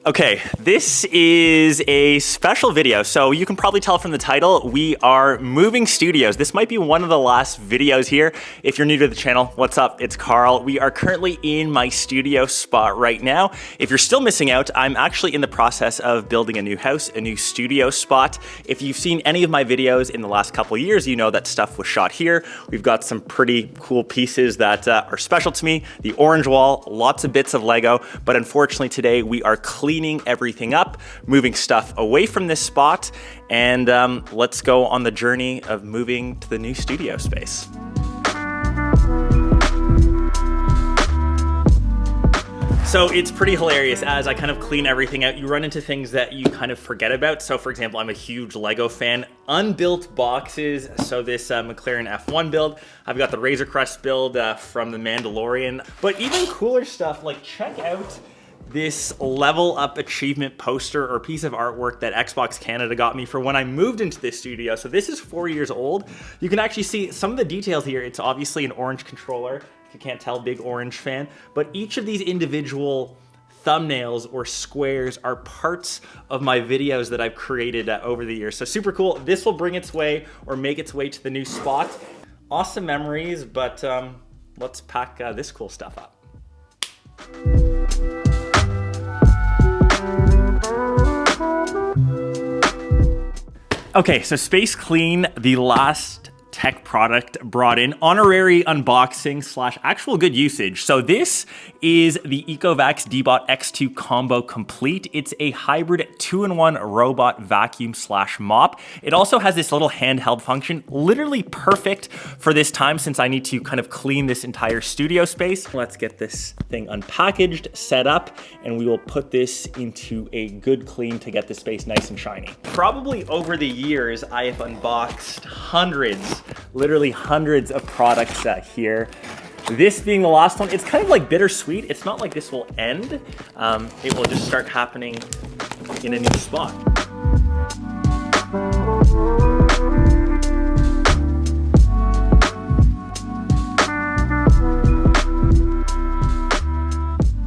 Okay, this is a special video. So you can probably tell from the title, we are moving studios. This might be one of the last videos here. If you're new to the channel, what's up? It's Karl. We are currently in my studio spot right now. If you're still missing out, I'm actually in the process of building a new house, a new studio spot. If you've seen any of my videos in the last couple of years, you know that stuff was shot here. We've got some pretty cool pieces that are special to me. The orange wall, lots of bits of Lego, but unfortunately today we are cleaning everything up, moving stuff away from this spot, and let's go on the journey of moving to the new studio space. So it's pretty hilarious as I kind of clean everything out. You run into things that you kind of forget about. So for example, I'm a huge Lego fan. Unbuilt boxes. So this McLaren F1 build. I've got the Razor Crest build from The Mandalorian. But even cooler stuff, like check out this level up achievement poster or piece of artwork that Xbox Canada got me for when I moved into this studio. So this is 4 years old. You can actually see some of the details here. It's obviously an orange controller. If you can't tell, big orange fan. But each of these individual thumbnails or squares are parts of my videos that I've created over the years. So super cool. This will bring its way or make its way to the new spot. Awesome memories, but let's pack this cool stuff up. Okay, so Space Clean, the last tech product brought in, honorary unboxing slash actual good usage. So this is the Ecovacs Dbot X2 Combo Complete. It's a hybrid 2-in-1 robot vacuum slash mop. It also has this little handheld function, literally perfect for this time since I need to kind of clean this entire studio space. Let's get this thing unpackaged, set up, and we will put this into a good clean to get the space nice and shiny. Probably over the years, I have unboxed literally hundreds of products here. This being the last one, it's kind of like bittersweet. It's not like this will end. It will just start happening in a new spot.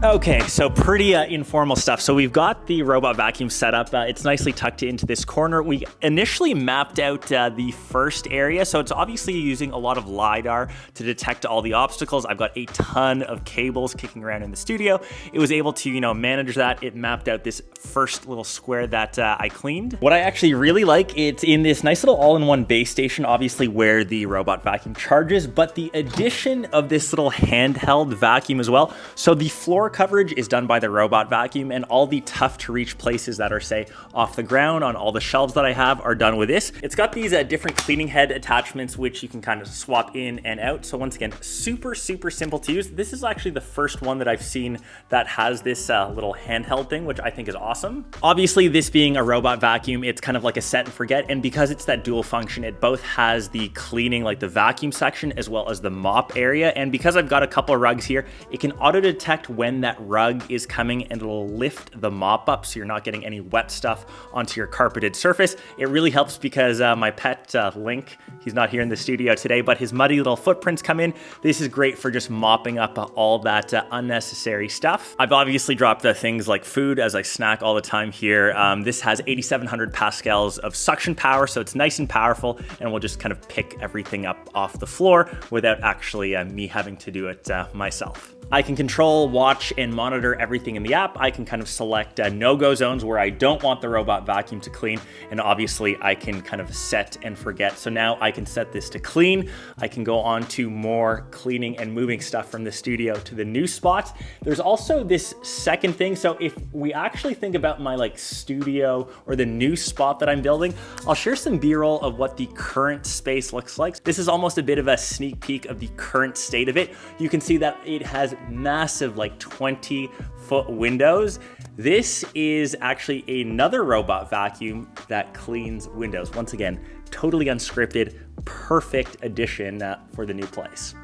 Okay, so pretty informal stuff. So we've got the robot vacuum set up. It's nicely tucked into this corner. We initially mapped out the first area. So it's obviously using a lot of LiDAR to detect all the obstacles. I've got a ton of cables kicking around in the studio. It was able to, manage that. It mapped out this first little square that I cleaned. What I actually really like, it's in this nice little all-in-one base station, obviously where the robot vacuum charges, but the addition of this little handheld vacuum as well. So the floor coverage is done by the robot vacuum, and all the tough to reach places that are, say, off the ground on all the shelves that I have are done with this. It's got these different cleaning head attachments which you can kind of swap in and out. So once again, super simple to use. This is actually the first one that I've seen that has this little handheld thing, which I think is awesome. Obviously, this being a robot vacuum, it's kind of like a set and forget, and because it's that dual function, it both has the cleaning, like the vacuum section, as well as the mop area. And because I've got a couple of rugs here, it can auto detect when that rug is coming and it'll lift the mop up so you're not getting any wet stuff onto your carpeted surface. It really helps because my pet Link, he's not here in the studio today, but his muddy little footprints come in. This is great for just mopping up all that unnecessary stuff. I've obviously dropped things like food as I snack all the time here. This has 8,700 pascals of suction power, so it's nice and powerful, and we'll just kind of pick everything up off the floor without actually me having to do it myself. I can control, watch, and monitor everything in the app. I can kind of select no-go zones where I don't want the robot vacuum to clean, and obviously I can kind of set and forget. So now I can set this to clean. I can go on to more cleaning and moving stuff from the studio to the new spot. There's also this second thing. So if we actually think about my studio or the new spot that I'm building, I'll share some B-roll of what the current space looks like. This is almost a bit of a sneak peek of the current state of it. You can see that it has massive 20-foot windows. This is actually another robot vacuum that cleans windows. Once again, totally unscripted, perfect addition for the new place.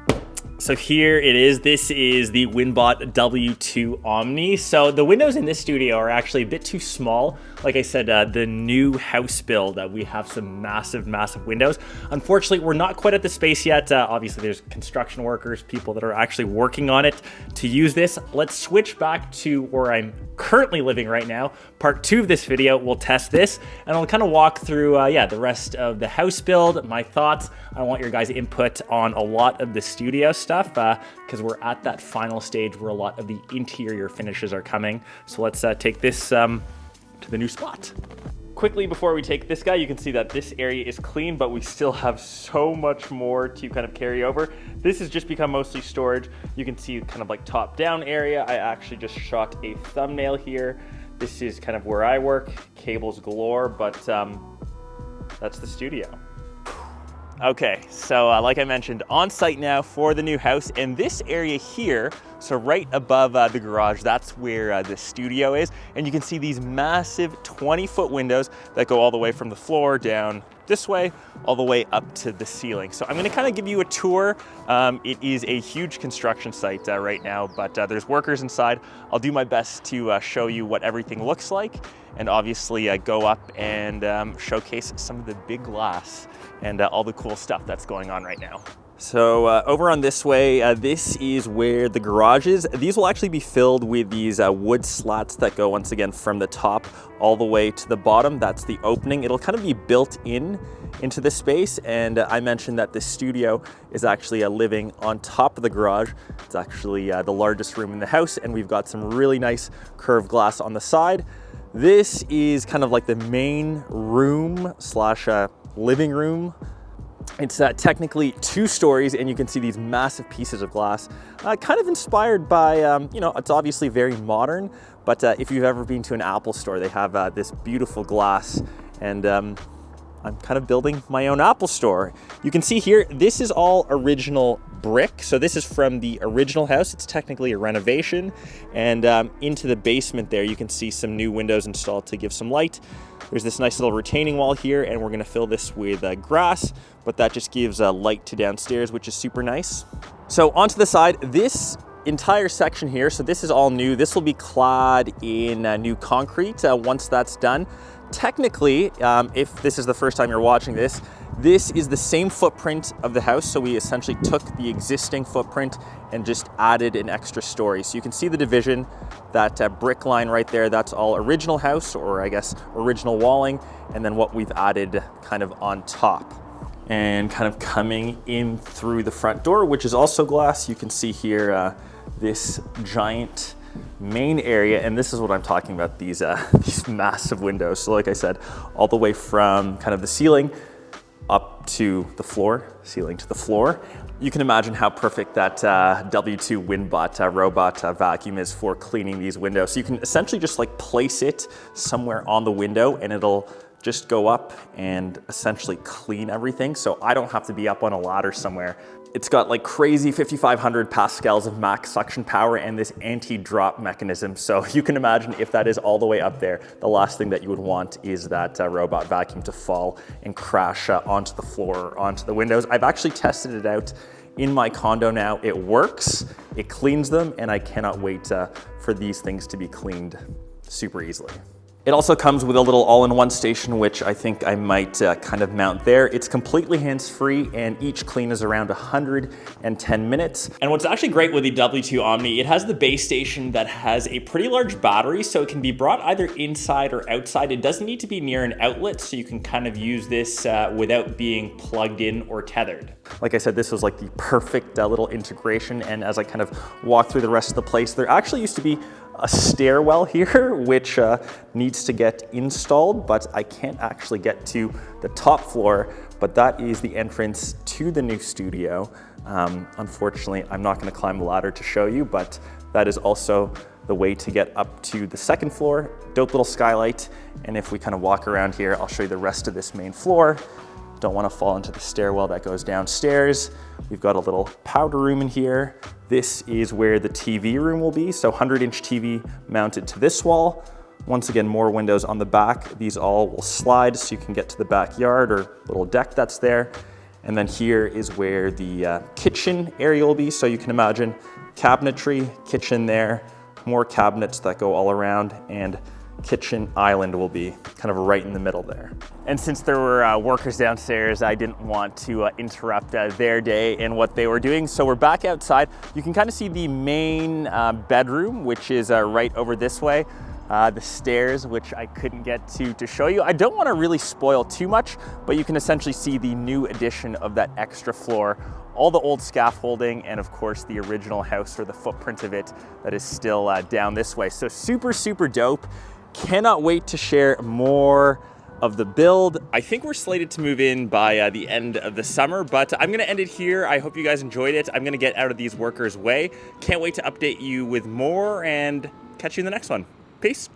So here it is. This is the Winbot W2 Omni. So the windows in this studio are actually a bit too small. Like I said, the new house build, we have some massive, massive windows. Unfortunately, we're not quite at the space yet. Obviously, there's construction workers, people that are actually working on it to use this. Let's switch back to where I'm currently living right now. Part 2 of this video, we'll test this, and I'll kind of walk through, the rest of the house build, my thoughts. I want your guys' input on a lot of the studio stuff because we're at that final stage where a lot of the interior finishes are coming. So let's take this to the new spot. Quickly before we take this guy, you can see that this area is clean, but we still have so much more to kind of carry over. This has just become mostly storage. You can see kind of like top down area. I actually just shot a thumbnail here. This is kind of where I work, cables galore, but that's the studio. Okay, so like I mentioned, on site now for the new house, and this area here, so right above the garage, that's where the studio is, and you can see these massive 20-foot windows that go all the way from the floor down this way, all the way up to the ceiling. So I'm gonna kind of give you a tour. It is a huge construction site right now, but there's workers inside. I'll do my best to show you what everything looks like, and obviously go up and showcase some of the big glass and all the cool stuff that's going on right now. So over on this way, this is where the garage is. These will actually be filled with these wood slats that go once again from the top all the way to the bottom. That's the opening. It'll kind of be built into the space, and I mentioned that the studio is actually living on top of the garage. It's actually the largest room in the house, and we've got some really nice curved glass on the side. This is kind of like the main room slash living room. It's technically 2 stories, and you can see these massive pieces of glass, kind of inspired by, it's obviously very modern, but if you've ever been to an Apple store, they have this beautiful glass, and I'm kind of building my own Apple store. You can see here, this is all original brick. So this is from the original house. It's technically a renovation, and into the basement there, you can see some new windows installed to give some light. There's this nice little retaining wall here, and we're gonna fill this with grass, but that just gives light to downstairs, which is super nice. So onto the side, this entire section here, so this is all new. This will be clad in new concrete once that's done. Technically, if this is the first time you're watching this, this is the same footprint of the house. So we essentially took the existing footprint and just added an extra story. So you can see the division, that brick line right there, that's all original house, or I guess original walling, and then what we've added kind of on top. And kind of coming in through the front door, which is also glass, you can see here this giant main area, and this is what I'm talking about, these massive windows. So like I said, all the way from kind of the ceiling up to the floor, ceiling to the floor. You can imagine how perfect that W2 Winbot robot vacuum is for cleaning these windows. So you can essentially just like place it somewhere on the window, and it'll just go up and essentially clean everything. So I don't have to be up on a ladder somewhere. It's got like crazy 5,500 pascals of max suction power and this anti-drop mechanism. So you can imagine if that is all the way up there, the last thing that you would want is that robot vacuum to fall and crash onto the floor or onto the windows. I've actually tested it out in my condo now. It works, it cleans them, and I cannot wait for these things to be cleaned super easily. It also comes with a little all-in-one station, which I think I might kind of mount there. It's completely hands-free, and each clean is around 110 minutes. And what's actually great with the W2 Omni, it has the base station that has a pretty large battery, so it can be brought either inside or outside. It doesn't need to be near an outlet, so you can kind of use this without being plugged in or tethered. Like I said, this was like the perfect little integration, and as I kind of walk through the rest of the place, there actually used to be a stairwell here, which needs to get installed, but I can't actually get to the top floor, but that is the entrance to the new studio. Unfortunately, I'm not gonna climb the ladder to show you, but that is also the way to get up to the second floor. Dope little skylight, and if we kind of walk around here, I'll show you the rest of this main floor. Don't want to fall into the stairwell that goes downstairs. We've got a little powder room in here. This is where the TV room will be. So 100-inch TV mounted to this wall. Once again, more windows on the back. These all will slide so you can get to the backyard or little deck that's there. And then here is where the kitchen area will be. So you can imagine cabinetry, kitchen there, more cabinets that go all around, and kitchen island will be kind of right in the middle there. And since there were workers downstairs, I didn't want to interrupt their day and what they were doing. So we're back outside. You can kind of see the main bedroom, which is right over this way. The stairs, which I couldn't get to show you. I don't want to really spoil too much, but you can essentially see the new addition of that extra floor, all the old scaffolding, and of course the original house, or the footprint of it, that is still down this way. So super, super dope. Cannot wait to share more of the build. I think we're slated to move in by the end of the summer, but I'm gonna end it here. I hope you guys enjoyed it. I'm gonna get out of these workers' way. Can't wait to update you with more and catch you in the next one. Peace.